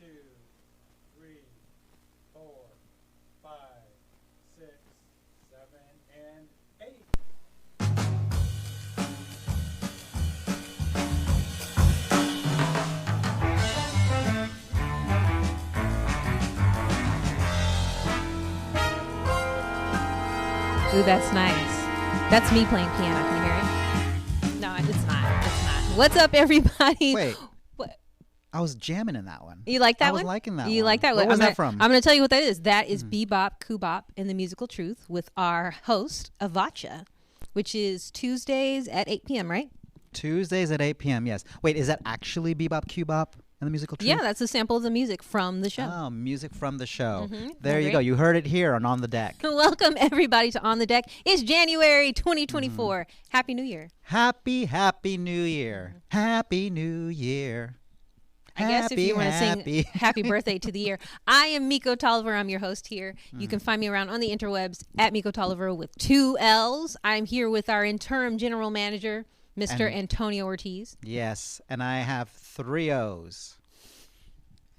2, 3, 4, 5, 6, 7, and 8. Ooh, that's nice. That's me playing piano. Can you hear it? No, it's not. It's not. What's up, everybody? Wait. What? I was jamming in that one. You like that I one? was liking that You one. like that Where one? was that from? I'm going to tell you what that is. That is Bebop, Kubop, and the Musical Truth with our host, Avacha, which is Tuesdays at 8 p.m., right? Tuesdays at 8 p.m., yes. Wait, is that actually Bebop, Kubop, and the Musical Truth? Yeah, that's a sample of the music from the show. Oh, music from the show. Mhm. There you Great. go. You heard it here on The Deck. Welcome, everybody, to On the Deck. It's January 2024. Happy New Year. Happy New Year. Happy New Year. I guess if you want to sing happy birthday to the year. I am Miko Tolliver. I'm your host here. You can find me around on the interwebs at Miko Tolliver with 2 L's. I'm here with our interim general manager, Mr. Antonio Ortiz. Yes, and I have 3 O's.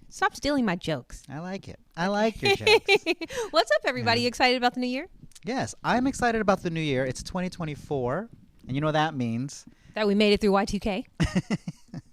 Stop stealing my jokes. I like it. I like your jokes. What's up, everybody? You excited about the new year? Yes, I'm excited about the new year. It's 2024, and you know what that means. That we made it through Y2K.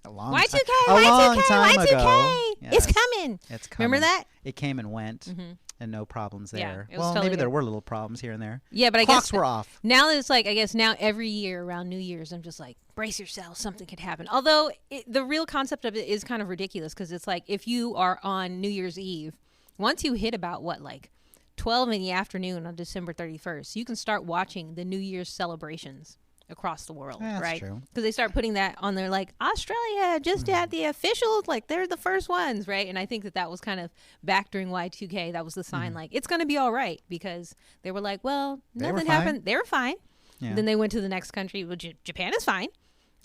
A long Y2K, time, Y2K, a long time Y2K. ago. It's Yes. coming. It's coming. Remember that? It came and went, and no problems Yeah, there. it was Well, totally maybe there good. were little problems here and there. Yeah, but I Clocks guess were off. now that it's like, I guess now every year around New Year's, I'm just like, brace yourself, something could happen. Although the real concept of it is kind of ridiculous because it's like if you are on New Year's Eve, once you hit about like 12 in the afternoon on December 31st, you can start watching the New Year's celebrations across the world, Yeah, that's right? true. Because they start putting that on there, like Australia just had the officials, like they're the first ones, right? And I think that was kind of back during Y2K. That was the sign, like it's going to be all right because they were like, well, They were nothing fine. happened. They were fine. Yeah. Then they went to the next country. Well, Japan is fine.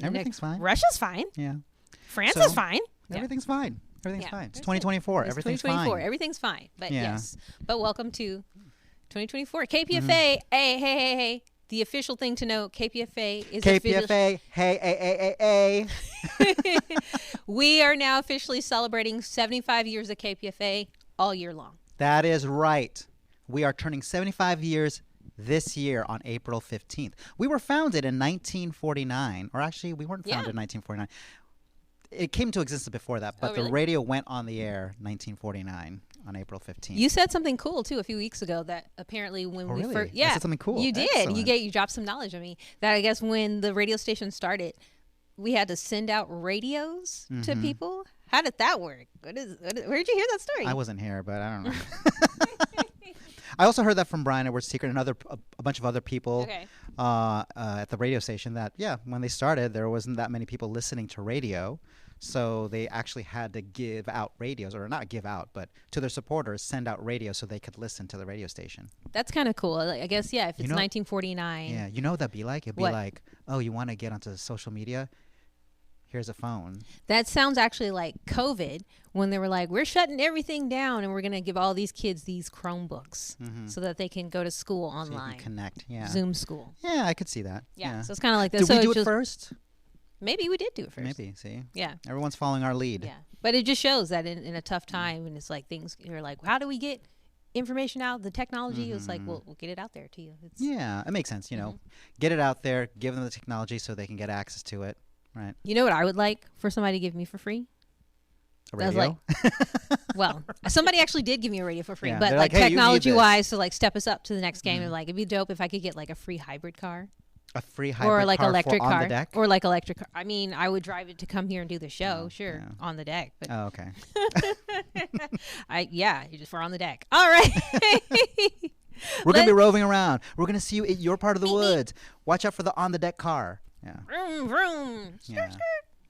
Everything's fine. Russia's fine. Yeah. France So, is fine. Yeah. Everything's fine. Everything's Yeah. fine. It's It's 2024. It's Everything's 2024. fine. Everything's fine. But Yeah. yes. But welcome to 2024. KPFA. Hey. The official thing to know, KPFA is KPFA. Hey. We are now officially celebrating 75 years of KPFA all year long. That is right. We are turning 75 years this year on April 15th. We were founded in 1949. Or actually, we weren't founded in 1949. It came to existence before that, but really? the radio went on the air 1949 on April 15th. You said something cool too a few weeks ago that apparently when we really? first I said something cool. You did. Excellent. You dropped some knowledge on me that I guess when the radio station started, we had to send out radios to people. How did that work? Where'd you hear that story? I wasn't here, but I don't know. I also heard that from Brian Edwards Secret and a bunch of other people Okay. At the radio station that, when they started, there wasn't that many people listening to radio. So they actually had to give out radios, or not give out, but to their supporters, send out radios so they could listen to the radio station. That's kind of cool. Like, I guess, if it's You know- 1949. Yeah, you know what that'd be like? It'd be What? like, oh, you want to get onto social media? Here's a phone. That sounds actually like COVID when they were like, we're shutting everything down and we're going to give all these kids these Chromebooks so that they can go to school So you online. can connect. Yeah. Zoom school. Yeah, I could see that. Yeah. So it's kind of like this. Did we So do it's it just- first? Maybe we did do it first. Maybe. See? Yeah. Everyone's following our lead. Yeah. But it just shows that in a tough time, and it's like things, you're like, how do we get information out? The technology is like, we'll get it out there to you. It's, Yeah, it makes sense. Get it out there, give them the technology so they can get access to it. Right. You know what I would like for somebody to give me for free? A That was radio. Well, somebody actually did give me a radio for free, Yeah, but they're like like, "Hey, you need technology-wise, to like step us up to the next game, and like it'd be dope if I could get like a free hybrid car. A free hybrid Or like car electric for car. on the deck. Or like electric car. I mean, I would drive it to come here and do the show, Oh, sure, yeah. on the deck. But Oh, okay. you just for on the deck. All right. We're gonna be Let- roving around. We're gonna see you at your part of the Beep, beep. woods. Watch out for the on the deck car. Yeah. Vroom, vroom. Yeah.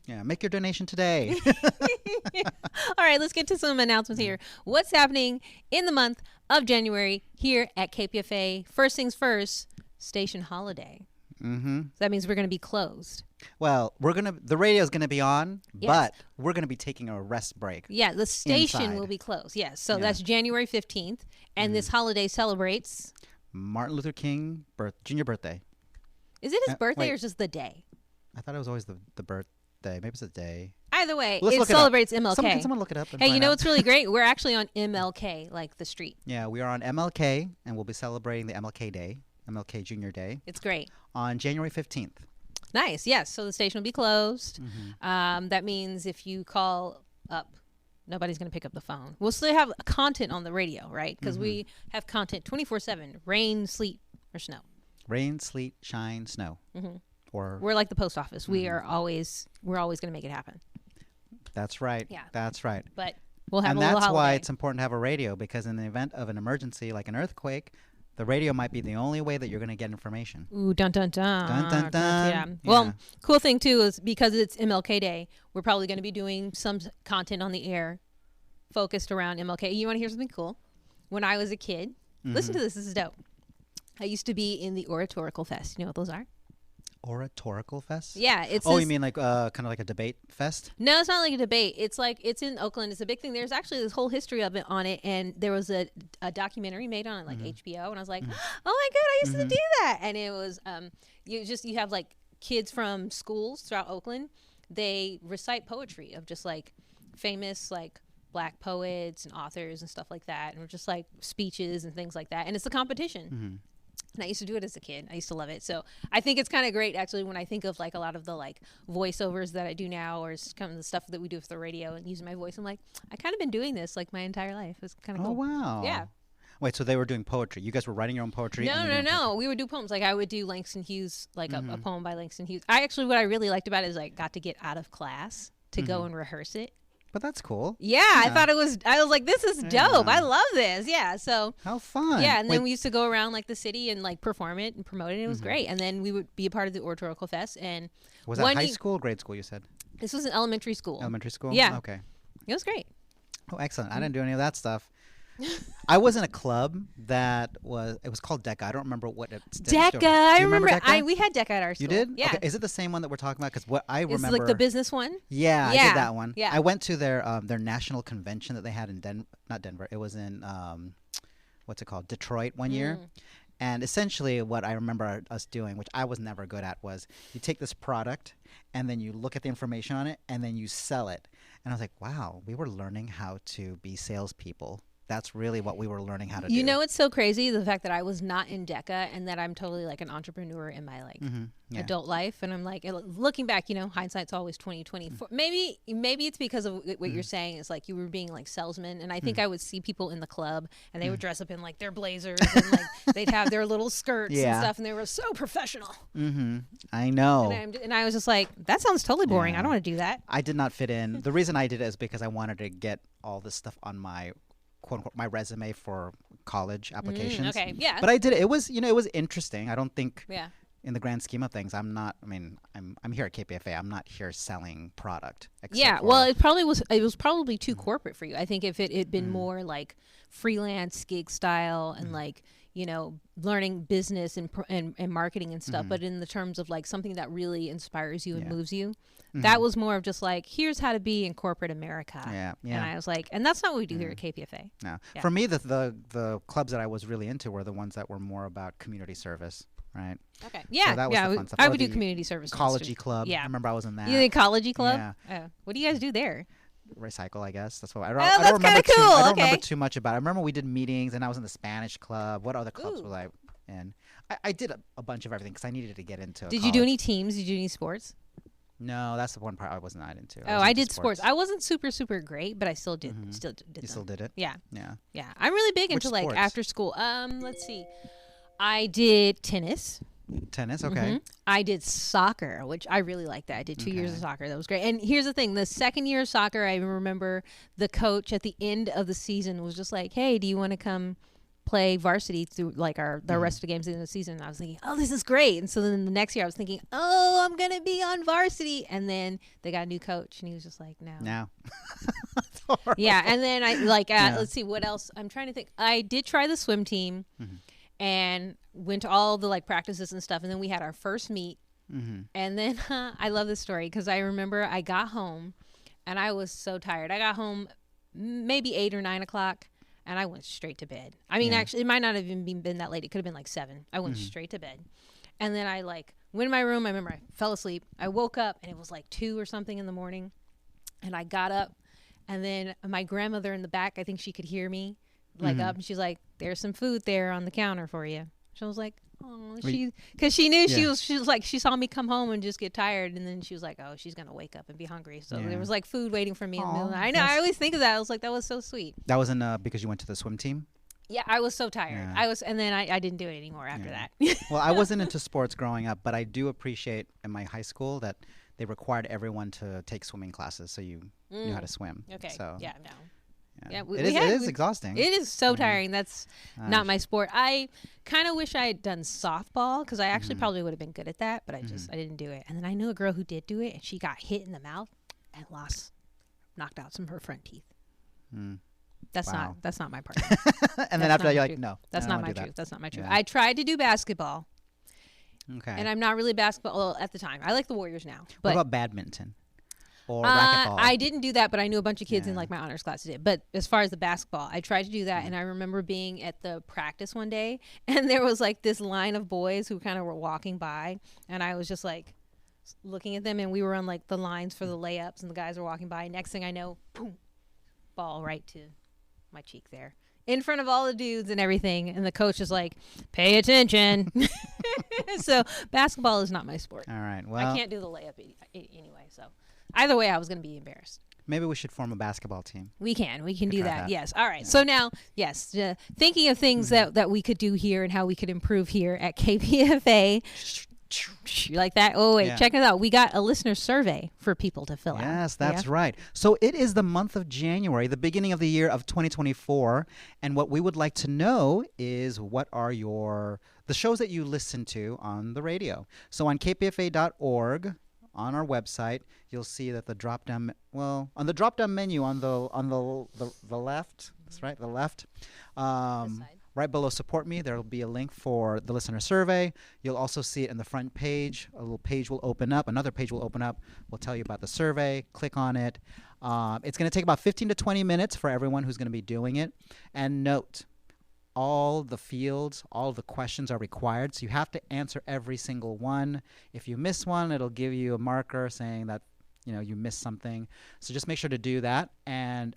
Yeah. Make your donation today. All right, let's get to some announcements here. What's happening in the month of January here at KPFA? First things first, station holiday. Mm-hmm. So that means we're going to be closed. Well, the radio's gonna be on, Yes. but we're gonna be taking a rest break. Yeah, the station Inside. will be closed. Yes, so Yeah. that's January 15th, and this holiday celebrates. Martin Luther King junior birthday. Is it his birthday wait. or is just the day? I thought it was always the birthday. Maybe it's a day. Either way, Let's it look it up. celebrates MLK. Can someone look it up? And Hey, you find know out? what's really great? We're actually on MLK, like the street. Yeah, we are on MLK, and we'll be celebrating the MLK Day, MLK Junior Day, It's great. on January 15th. Nice. Yes. So the station will be closed. Mm-hmm. That means if you call up, nobody's going to pick up the phone. We'll still have content on the radio, right? Because we have content 24/7, rain, sleet, or snow. Rain, sleet, shine, snow. Mhm. Or We're like the post office. We're always going to make it happen. that's right. Yeah. That's right. But we'll have And a little that's why holiday. it's important to have a radio, because in the event of an emergency like an earthquake, the radio might be the only way that you're going to get information. Ooh, dun dun dun. Dun, dun, dun. Yeah. Yeah. Well, cool thing too is because it's MLK Day, we're probably going to be doing some content on the air focused around MLK. You want to hear something cool? When I was a kid, listen to this. This is dope. I used to be in the Oratorical Fest. You know what those are? Oratorical Fest? Yeah, it's. Oh, this- you mean like kind of like a debate fest? No, it's not like a debate. It's like it's in Oakland. It's a big thing. There's actually this whole history of it on it, and there was a documentary made on it, like HBO, and I was like, oh my god, I used to do that. And it was you have like kids from schools throughout Oakland. They recite poetry of just like famous like Black poets and authors and stuff like that, and just like speeches and things like that. And it's a competition. And I used to do it as a kid. I used to love it. So I think it's kind of great, actually, when I think of like a lot of the like voiceovers that I do now, or kind of the stuff that we do for the radio and using my voice. I'm like, I kind of been doing this like my entire life. It's kind of Oh, cool. wow. Yeah. Wait, so they were doing poetry. You guys were writing your own poetry? No, and you no, were doing no. We would do poems. Like I would do Langston Hughes, like a poem by Langston Hughes. What I really liked about it is I got to get out of class to go and rehearse it. But that's cool. Yeah, I was like, this is dope. I love this. Yeah. So How fun. yeah, and then Wait, we used to go around like the city and like perform it and promote it. And it was great. And then we would be a part of the Oratorical Fest. And was that one high ye- school or grade school, you said? this was in elementary school. Elementary school? Yeah. Okay. It was great. Oh, excellent. I didn't do any of that stuff. I was in a club it was called DECA. I don't remember what it stood for. DECA. Do I you remember. DECA? We had DECA at our school. You did? Yeah. Okay. Is it the same one that we're talking about? Because what I It's remember, like the business one. Yeah, I Yeah, did that one. yeah. I went to their national convention that they had in not Denver. It was in what's it called? Detroit one year. And essentially what I remember us doing, which I was never good at, was you take this product and then you look at the information on it and then you sell it. And I was like, wow, we were learning how to be salespeople. That's really what we were learning how to do. You know, it's so crazy, the fact that I was not in DECA and that I'm totally like an entrepreneur in my like Yeah. adult life. And I'm like, looking back, hindsight's always 20/20. Maybe it's because of what you're saying. It's like you were being like salesman. And I think I would see people in the club and they would dress up in like their blazers and like they'd have their little skirts and Yeah. stuff. And they were so professional. I know. And I was just like, that sounds totally boring. Yeah. I don't want to do that. I did not fit in. The reason I did it is because I wanted to get all this stuff on my quote unquote my resume for college applications. Okay. Yeah. But I did it. It was it was interesting. I don't think Yeah. in the grand scheme of things, I'm here at KPFA. I'm not here selling product. except Yeah, for- well, it was probably too corporate for you. I think if it had been more like freelance gig style and like, learning business and marketing and stuff, but in the terms of like something that really inspires you and Yeah. moves you, that was more of just like, here's how to be in corporate America. Yeah, And yeah. I was like, and that's not what we do here at KPFA. No. Yeah. For me, the clubs that I was really into were the ones that were more about community service, right? Okay. Yeah. that was the fun stuff. I Or would do the community service. ones, Ecology too. club. Yeah. I remember I was in that. You think Ecology club? Yeah. What do you guys do there? Recycle, I guess. That's what I Oh, don't that's remember kinda too, cool. I don't Okay. remember too much about it. I remember we did meetings and I was in the Spanish club. What other clubs Ooh. was I in? I did a bunch of everything because I needed to get into Did you do college. any teams? Did you do any sports? No, that's the one part I was not into. Oh, was I into did sports. I wasn't super great, but I still did. Still did. You them. still did it? Yeah. Yeah. Yeah. I'm really big Which into like sports? after school. Let's see. I did tennis. Tennis, okay. I did soccer, which I really liked that. I did 2 years of Okay. soccer. That was great. And here's the thing. The second year of soccer, I remember the coach at the end of the season was just like, hey, do you want to come play varsity through like the rest of the games in the season? And I was thinking, oh, this is great. And so then the next year I was thinking, oh, I'm going to be on varsity. And then they got a new coach and he was just like, no. Now. Yeah. And then I like, Yeah. let's see what else. I'm trying to think. I did try the swim team and went to all the like practices and stuff. And then we had our first meet. And then I love this story because I remember I got home and I was so tired. I got home maybe 8 or 9 o'clock and I went straight to bed. I mean, Yeah. actually, it might not have even been that late. It could have been like 7. I went straight to bed. And then I like went in my room. I remember I fell asleep. I woke up and it was like 2 or something in the morning. And I got up, and then my grandmother in the back, I think she could hear me, like up, and she's like, "There's some food there on the counter for you." So I was like, "Oh," because she knew she was like, she saw me come home and just get tired, and then she was like, "Oh, she's gonna wake up and be hungry." So there was like food waiting for me in the middle of the night. I know. I always think of that. I was like, that was so sweet. That wasn't because you went to the swim team? Yeah, I was so tired. Yeah. And then I didn't do it anymore after that. Well, I wasn't into sports growing up, but I do appreciate in my high school that they required everyone to take swimming classes, so you knew how to swim. Okay. So, yeah, no. Yeah, it is exhausting. It is so tiring. That's not my sport. I kind of wish I had done softball, because I actually probably would have been good at that, but I didn't do it. And then I knew a girl who did do it, and she got hit in the mouth and knocked out some of her front teeth. That's not my part. And then after that, you're like, no, that's not my truth. That's not my truth. I tried to do basketball. Okay. And I'm not really basketball at the time. I like the Warriors now. But what about badminton or racquetball? I didn't do that, but I knew a bunch of kids in like my honors class did. But as far as the basketball, I tried to do that, and I remember being at the practice one day, and there was like this line of boys who kind of were walking by, and I was just like looking at them, and we were on like the lines for the layups, and the guys were walking by. Next thing I know, boom, ball right to my cheek there, in front of all the dudes and everything, and the coach is like, "Pay attention." So basketball is not my sport. All right. Well, I can't do the layup anyway. So either way, I was going to be embarrassed. Maybe we should form a basketball team. We can do that. Yes. All right. Yeah. So now, yes, thinking of things that we could do here and how we could improve here at KPFA. You like that? Oh, wait, check it out. We got a listener survey for people to fill out. Yes, that's right. So it is the month of January, the beginning of the year of 2024. And what we would like to know is, what are the shows that you listen to on the radio? So on kpfa.org, on our website, you'll see that on the drop-down menu on the left, that's right, the left, right below Support Me, there will be a link for the listener survey. You'll also see it in the front page. A little page will open up. Another page will open up. We'll tell you about the survey. Click on it. It's going to take about 15 to 20 minutes for everyone who's going to be doing it. And note, all the fields, all the questions are required, so you have to answer every single one. If you miss one, it'll give you a marker saying that you missed something. So just make sure to do that. And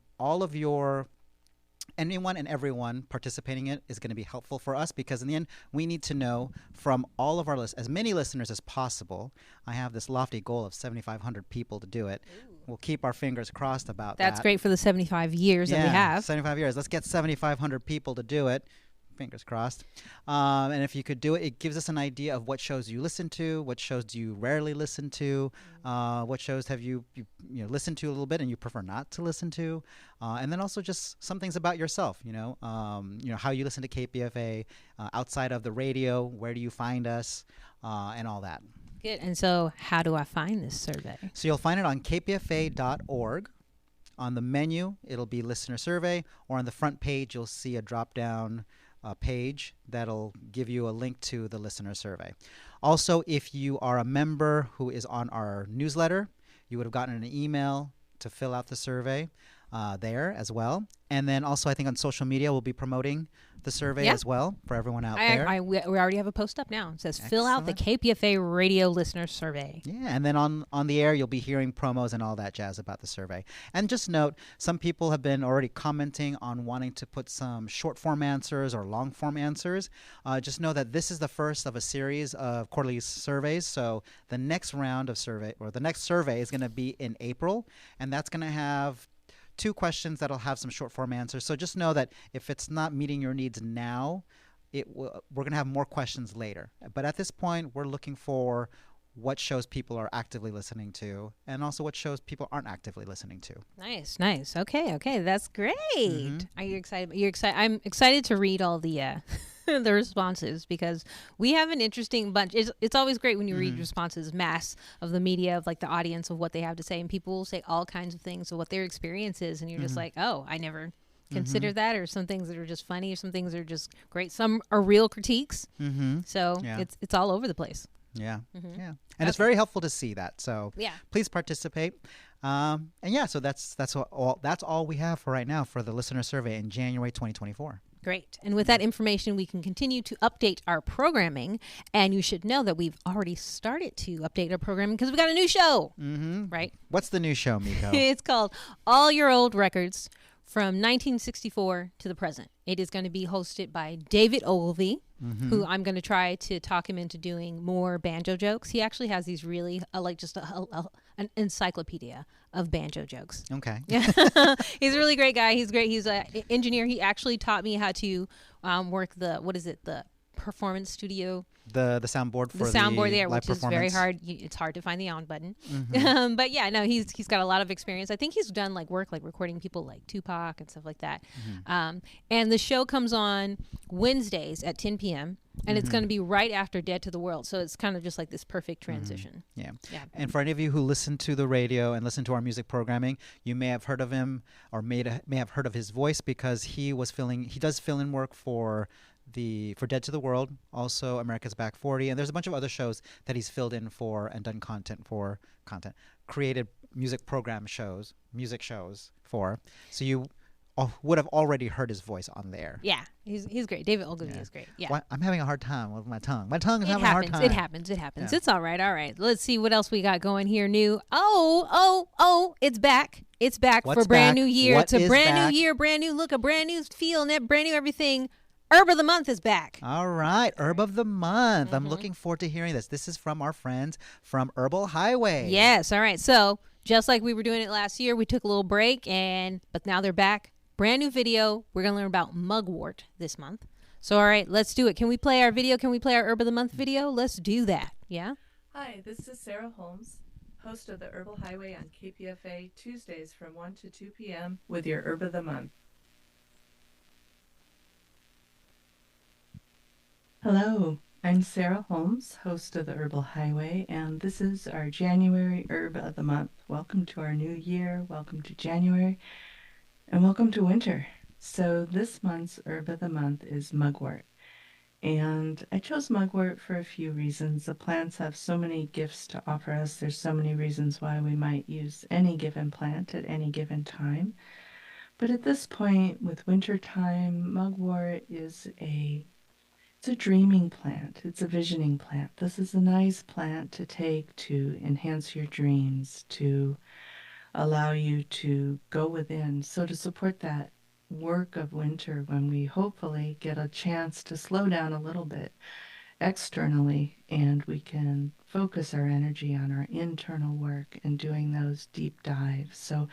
anyone and everyone participating in it is going to be helpful for us, because in the end, we need to know from all of our as many listeners as possible. I have this lofty goal of 7,500 people to do it. Ooh. We'll keep our fingers crossed about that. That's great for the 75 years that we have. 75 years. Let's get 7,500 people to do it. Fingers crossed. And if you could do it, it gives us an idea of what shows you listen to, what shows do you rarely listen to, what shows have you listened to a little bit and you prefer not to listen to, and then also just some things about yourself. How you listen to KPFA outside of the radio. Where do you find us, and all that. Good. And so, how do I find this survey? So you'll find it on kpfa.org. On the menu, it'll be listener survey, or on the front page, you'll see a drop-down page that'll give you a link to the listener survey. Also, if you are a member who is on our newsletter, you would have gotten an email to fill out the survey there as well. And then also, I think on social media, we'll be promoting the survey as well for everyone out there. We already have a post up now. It says, fill out the KPFA radio listener survey. Yeah, and then on the air, you'll be hearing promos and all that jazz about the survey. And just note, some people have been already commenting on wanting to put some short form answers or long form answers. Just know that this is the first of a series of quarterly surveys. So the next round of survey, or the next survey, is going to be in April, and that's going to have 2 questions that'll have some short form answers. So just know that if it's not meeting your needs now, we're going to have more questions later. But at this point, we're looking for what shows people are actively listening to, and also what shows people aren't actively listening to. Nice. Okay, that's great. Are you excited? I'm excited to read all the the responses, because we have an interesting bunch. It's always great when you read responses, mass of the media, of like the audience, of what they have to say, and people will say all kinds of things of what their experience is, and you're just like, oh, I never considered that, or some things that are just funny, or some things that are just great. Some are real critiques. So it's all over the place. Yeah. And it's very helpful to see that. So please participate. So that's all we have for right now for the listener survey in January 2024. Great. And with that information, we can continue to update our programming. And you should know that we've already started to update our programming because we got a new show, right? What's the new show, Miko? It's called All Your Old Records from 1964 to the present. It is going to be hosted by David Ogilvy, who I'm going to try to talk him into doing more banjo jokes. He actually has these really, an encyclopedia of banjo jokes. Okay. Yeah. He's a really great guy. He's great. He's an engineer. He actually taught me how to work the performance studio. The soundboard for the soundboard there, live which is very performance. hard. It's hard to find the on button. But yeah, no, he's got a lot of experience. I think he's done work recording people like Tupac and stuff like that. And the show comes on Wednesdays at 10 p.m. and it's going to be right after Dead to the World. So it's kind of just like this perfect transition. Yeah. And for any of you who listen to the radio and listen to our music programming, you may have heard of him or may have heard of his voice because he does fill-in work for Dead to the World, also America's Back 40, and there's a bunch of other shows that he's filled in for and done created music shows for. So you would have already heard his voice on there. Yeah, he's great. David Ogilvy is great. Yeah. Well, I'm having a hard time with my tongue. My tongue is having a hard time. It happens. Yeah. It's all right. Let's see what else we got going here new. Oh, it's back. It's back for brand new year. It's a brand new year, brand new look, a brand new feel, and brand new everything. Herb of the Month is back. All right, Herb of the Month. I'm looking forward to hearing this. This is from our friends from Herbal Highway. Yes, all right. So just like we were doing it last year, we took a little break, but now they're back. Brand new video. We're going to learn about mugwort this month. So all right, let's do it. Can we play our video? Can we play our Herb of the Month video? Let's do that. Yeah? Hi, this is Sarah Holmes, host of the Herbal Highway on KPFA Tuesdays from 1 to 2 p.m. with your Herb of the Month. Hello, I'm Sarah Holmes, host of the Herbal Highway, and this is our January Herb of the Month. Welcome to our new year, welcome to January, and welcome to winter. So this month's Herb of the Month is mugwort. And I chose mugwort for a few reasons. The plants have so many gifts to offer us. There's so many reasons why we might use any given plant at any given time. But at this point, with winter time, mugwort is it's a dreaming plant. It's a visioning plant. This is a nice plant to take to enhance your dreams, to allow you to go within. So to support that work of winter when we hopefully get a chance to slow down a little bit externally and we can focus our energy on our internal work and doing those deep dives. So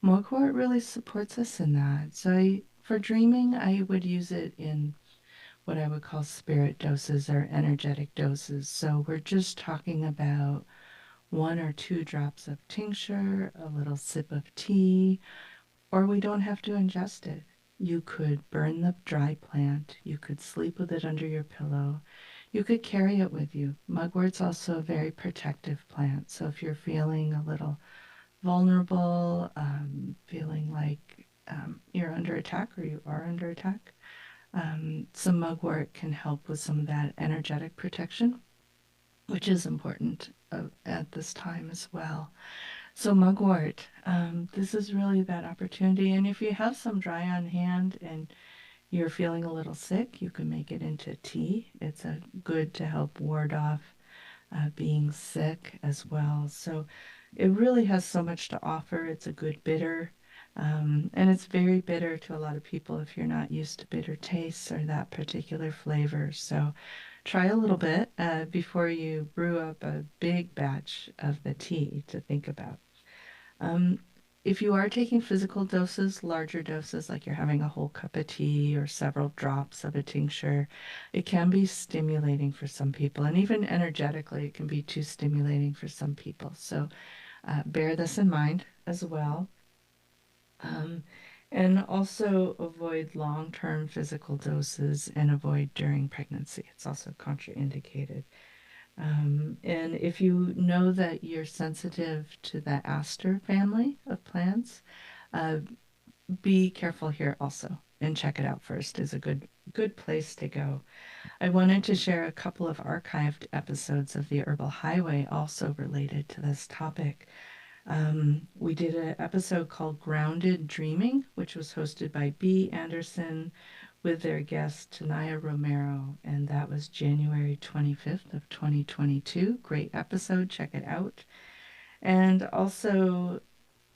mugwort really supports us in that. So for dreaming, I would use it in what I would call spirit doses or energetic doses. So we're just talking about 1 or 2 drops of tincture, a little sip of tea, or we don't have to ingest it. You could burn the dry plant. You could sleep with it under your pillow. You could carry it with you. Mugwort's also a very protective plant. So if you're feeling a little vulnerable, feeling like you're under attack or you are under attack, some mugwort can help with some of that energetic protection, which is important at this time as well. So mugwort, this is really that opportunity. And if you have some dry on hand and you're feeling a little sick, you can make it into tea. It's good to help ward off being sick as well. So it really has so much to offer. It's a good bitter. And it's very bitter to a lot of people if you're not used to bitter tastes or that particular flavor. So try a little bit before you brew up a big batch of the tea to think about. If you are taking physical doses, larger doses, like you're having a whole cup of tea or several drops of a tincture, it can be stimulating for some people. And even energetically, it can be too stimulating for some people. So bear this in mind as well. And also avoid long-term physical doses and avoid during pregnancy. It's also contraindicated. And if you know that you're sensitive to the aster family of plants, be careful here also and check it out first is a good place to go. I wanted to share a couple of archived episodes of the Herbal Highway also related to this topic. We did an episode called Grounded Dreaming, which was hosted by B. Anderson with their guest Tanaya Romero, and that was January 25th of 2022. Great episode, check it out. And also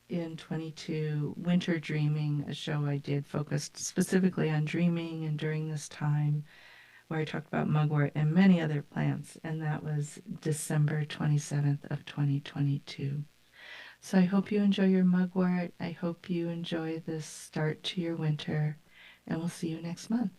in 22, Winter Dreaming, a show I did focused specifically on dreaming and during this time, where I talked about mugwort and many other plants, and that was December 27th of 2022. So I hope you enjoy your mugwort. I hope you enjoy this start to your winter, and we'll see you next month.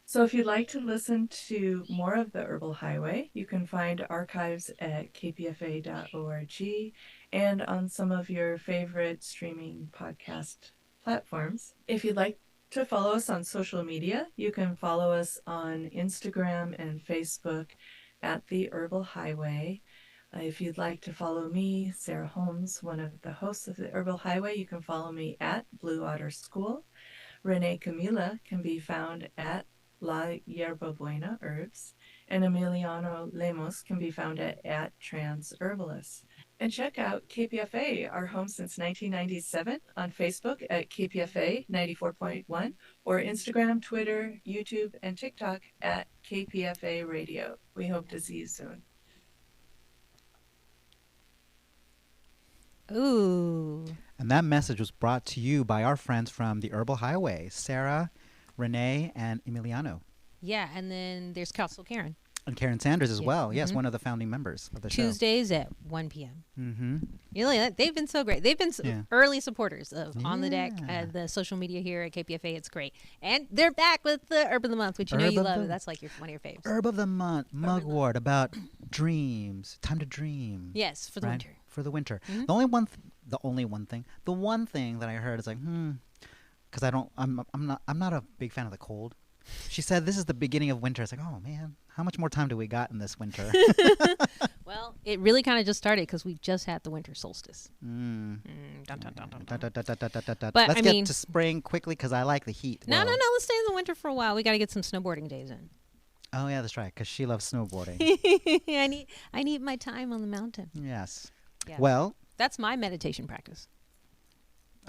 So if you'd like to listen to more of the Herbal Highway, you can find archives at kpfa.org and on some of your favorite streaming podcast platforms. If you'd like to follow us on social media, you can follow us on Instagram and Facebook at The Herbal Highway. If you'd like to follow me, Sarah Holmes, one of the hosts of The Herbal Highway, you can follow me at Blue Otter School. Renee Camila can be found at La Yerba Buena Herbs, and Emiliano Lemos can be found at Trans Herbalist. And check out KPFA, our home since 1997, on Facebook at KPFA 94.1, or Instagram, Twitter, YouTube, and TikTok at KPFA Radio. We hope to see you soon. Ooh. And that message was brought to you by our friends from the Herbal Highway, Sarah, Renee, and Emiliano. Yeah, and then there's Council Karen. And Karen Sanders as Yeah. well. Yes, Mhm. one of the founding members of the Tuesdays at 1 p.m. show. Mm-hmm. Really, they've been so great. They've been Yeah. early supporters of On the Deck, Yeah. the social media here at KPFA. It's great. And they're back with the Herb of the Month, which you know Herb you of love. the- That's like one of your faves. Herb of the Month, Mugwort, about dreams, time to dream. Yes, for the right? winter. For the winter. Mhm. The one thing that I heard is like, because I'm not a big fan of the cold. She said this is the beginning of winter. It's like, oh man, how much more time do we got in this winter? Well, it really kind of just started because we just had the winter solstice. Mm. Dun, dun, dun, dun, Da, dun. da, da, da, da, da, da. But, Let's I get mean- to spring quickly because I like the heat. No, Well, no, no. Let's stay in the winter for a while. We got to get some snowboarding days in. Oh yeah, that's right. Because she loves snowboarding. I need my time on the mountain. Yes. Yeah. Well, That's my meditation practice.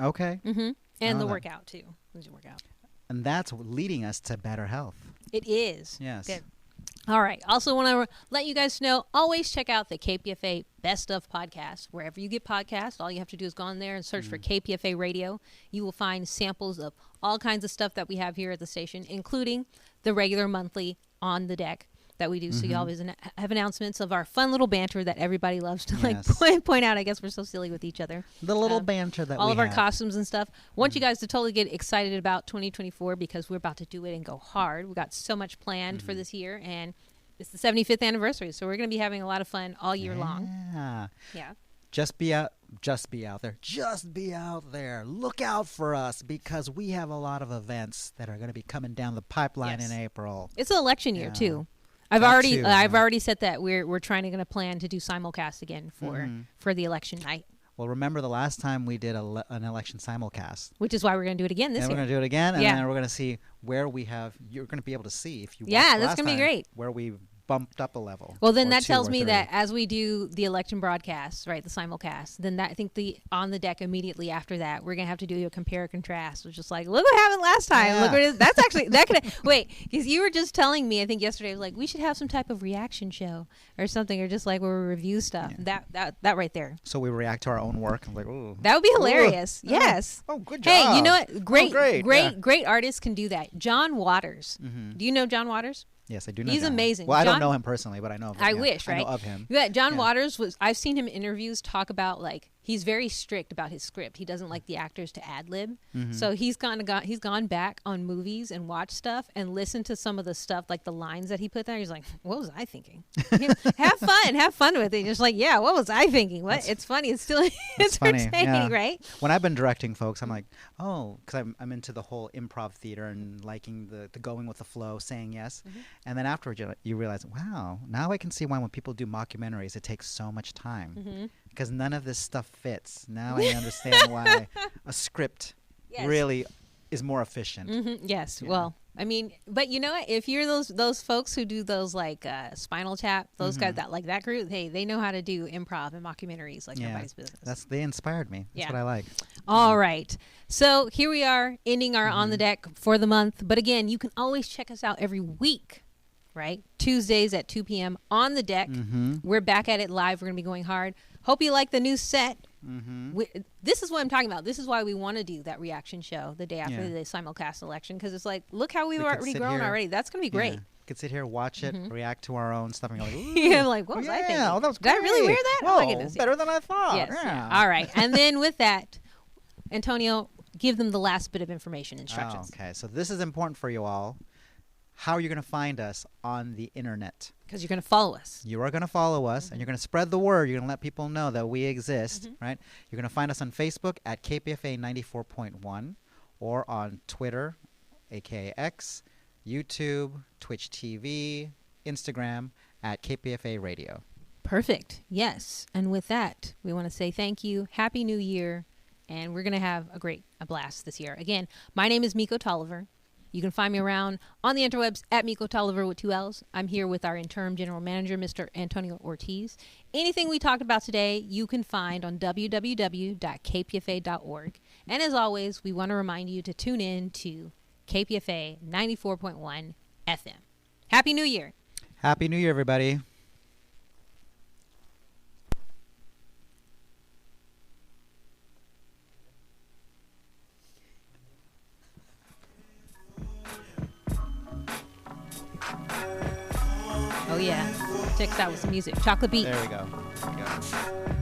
okay. Mm-hmm. And the that. workout too. There's a workout. And that's leading us to better health. It is. Yes. Good. All right. Also want to let you guys know, always check out the KPFA Best of Podcast. Wherever you get podcasts, all you have to do is go on there and search for KPFA Radio. You will find samples of all kinds of stuff that we have here at the station, including the regular monthly On the Deck that we do. So you always have announcements of our fun little banter that everybody loves to Yes. point out. I guess we're so silly with each other. The little banter that All we of our have. costumes and stuff. Want you guys to totally get excited about 2024 because we're about to do it and go hard. We got so much planned for this year, and it's the 75th anniversary, so we're going to be having a lot of fun all year long. Yeah. Yeah. Just be out there. Just be out there. Look out for us because we have a lot of events that are going to be coming down the pipeline Yes. in April. It's an election year Yeah. too. I've That already too, I've yeah. already said that we're trying to plan to do simulcast again for the election night, Well, remember the last time we did an election simulcast. which is why we're going to do it again this And we're year. going to do it again, and Yeah. then we're going to see where we have. You're going to be able to see if you. Yeah, watched that's last gonna be time, great. Where we bumped up a level. Well, then or that two tells or me three. that as we do the election broadcasts, right, the simulcast, then I think the On the Deck immediately after that, we're gonna have to do a compare and contrast, which is like, look what happened last time. Yeah. Look what it is. That's actually that could wait, because you were just telling me, I think yesterday, like we should have some type of reaction show or something, or just like where we review stuff. Yeah. That right there. So we react to our own work. I'm like, ooh. That would be Ooh. hilarious. Oh. Yes. Oh, good job. Hey, you know what? Great, great, great yeah. artists can do that. John Waters. Mhm. Do you know John Waters? Yes, I do know. He's John. amazing. Well, I John- don't know him personally, but I know of him. I yeah. wish, I right? know of him. Yeah, John Yeah. Waters I've seen him in interviews talk about like he's very strict about his script. He doesn't like the actors to ad lib. Mm-hmm. So he's gone back on movies and watched stuff and listened to some of the stuff, like the lines that he put there. He's like, what was I thinking? have fun with it. Just like, yeah, what was I thinking? What? It's funny. It's still That's funny, entertaining, yeah. right? When I've been directing folks, I'm like, oh, because I'm into the whole improv theater and liking the going with the flow, saying yes. Mm-hmm. And then afterwards, you realize, wow, now I can see why when people do mockumentaries, it takes so much time. Mm-hmm. Because none of this stuff fits. Now I understand why a script Yes. really is more efficient. Mm-hmm. Yes. Yeah. Well, I mean, but you know what? If you're those folks who do those like Spinal Tap, those guys that like that group, hey, they know how to do improv and mockumentaries like nobody's business. They inspired me. That's what I like. All right. So here we are ending our On the Deck for the month. But again, you can always check us out every week, right? Tuesdays at 2 p.m. on the deck. We're back at it live. We're going to be going hard. Hope you like the new set. This is what I'm talking about. This is why we want to do that reaction show the day after the simulcast election, because it's like, look how we've already grown already. That's going to be great. We could sit here, watch it, react to our own stuff, and go like, ooh. Yeah, like, what was I thinking? Oh, that was great. Did I really wear that? Whoa, Oh, my goodness. better than I thought. Yes. Yeah. All right. And then with that, Antonio, give them the last bit of information, instructions. Okay, so this is important for you all. How are you going to find us on the internet? Because you're going to follow us. You are going to follow us, and you're going to spread the word. You're going to let people know that we exist, right? You're going to find us on Facebook at KPFA 94.1, or on Twitter, aka X, YouTube, Twitch TV, Instagram at KPFA Radio. Perfect. Yes. And with that, we want to say thank you. Happy New Year. And we're going to have a blast this year. Again, my name is Miko Tolliver. You can find me around on the interwebs at Miko Tolliver with 2 L's. I'm here with our interim general manager, Mr. Antonio Ortiz. Anything we talked about today, you can find on www.kpfa.org. And as always, we want to remind you to tune in to KPFA 94.1 FM. Happy New Year. Happy New Year, everybody. Oh, yeah. Check us out with some music. Chocolate Beat. There we go. There we go.